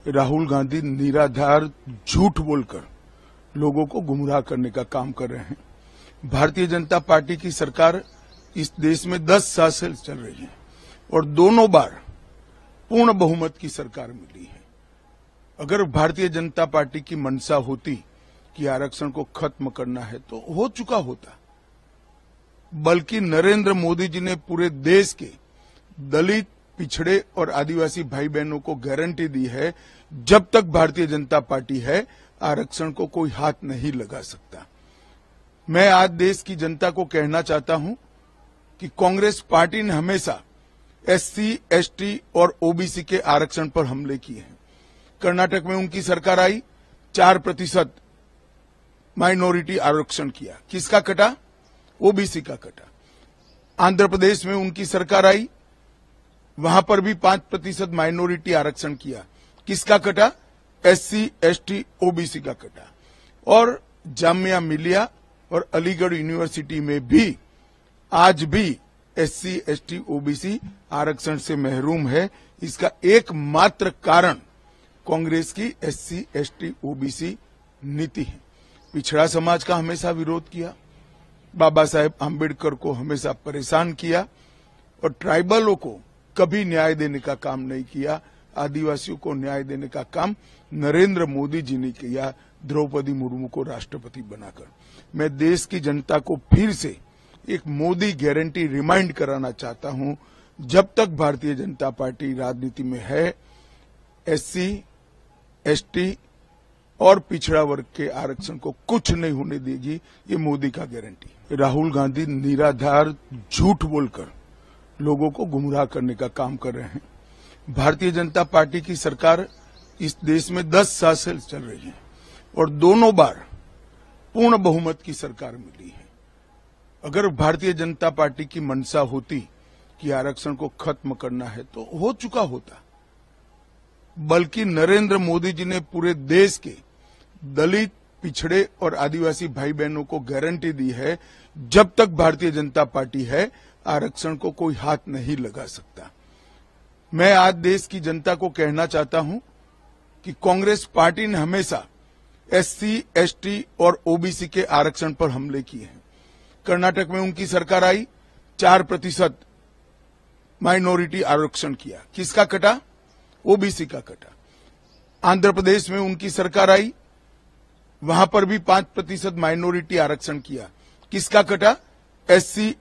राहुल गांधी निराधार झूठ बोलकर लोगों को गुमराह करने का काम कर रहे हैं। भारतीय जनता पार्टी की सरकार इस देश में 10 साल से चल रही है और दोनों बार पूर्ण बहुमत की सरकार मिली है। अगर भारतीय जनता पार्टी की मंशा होती कि आरक्षण को खत्म करना है तो हो चुका होता, बल्कि नरेंद्र मोदी जी ने पूरे देश के दलित, पिछड़े और आदिवासी भाई बहनों को गारंटी दी है, जब तक भारतीय जनता पार्टी है आरक्षण को कोई हाथ नहीं लगा सकता। मैं आज देश की जनता को कहना चाहता हूं कि कांग्रेस पार्टी ने हमेशा एससी, एसटी और ओबीसी के आरक्षण पर हमले किए हैं। कर्नाटक में उनकी सरकार आई, 4% माइनॉरिटी आरक्षण किया, किसका कटा? ओबीसी का कटा। आंध्र प्रदेश में उनकी सरकार आई, वहां पर भी 5% माइनॉरिटी आरक्षण किया, किसका कटा? एससी, एसटी, ओबीसी का कटा। और जामिया मिलिया और अलीगढ़ यूनिवर्सिटी में भी आज भी एससी, एसटी, ओबीसी आरक्षण से महरूम है। इसका एकमात्र कारण कांग्रेस की एससी, एसटी, ओबीसी नीति है। पिछड़ा समाज का हमेशा विरोध किया, बाबा साहेब आंबेडकर को हमेशा परेशान किया और ट्राइबलों को कभी न्याय देने का काम नहीं किया। आदिवासियों को न्याय देने का काम नरेंद्र मोदी जी ने किया, द्रौपदी मुर्मू को राष्ट्रपति बनाकर। मैं देश की जनता को फिर से एक मोदी गारंटी रिमाइंड कराना चाहता हूं, जब तक भारतीय जनता पार्टी राजनीति में है, एससी, एसटी और पिछड़ा वर्ग के आरक्षण को कुछ नहीं होने देगी। ये मोदी का गारंटी। राहुल गांधी निराधार झूठ बोलकर लोगों को गुमराह करने का काम कर रहे हैं। भारतीय जनता पार्टी की सरकार इस देश में 10 साल से चल रही है और दोनों बार पूर्ण बहुमत की सरकार मिली है। अगर भारतीय जनता पार्टी की मंशा होती कि आरक्षण को खत्म करना है तो हो चुका होता, बल्कि नरेंद्र मोदी जी ने पूरे देश के दलित, पिछड़े और आदिवासी भाई बहनों को गारंटी दी है, जब तक भारतीय जनता पार्टी है आरक्षण को कोई हाथ नहीं लगा सकता। मैं आज देश की जनता को कहना चाहता हूं कि कांग्रेस पार्टी ने हमेशा एससी, एसटी और ओबीसी के आरक्षण पर हमले किए हैं। कर्नाटक में उनकी सरकार आई, 4% माइनॉरिटी आरक्षण किया, किसका कटा? ओबीसी का कटा। आंध्र प्रदेश में उनकी सरकार आई, वहां पर भी 5% माइनॉरिटी आरक्षण किया, किसका कटा? एससी,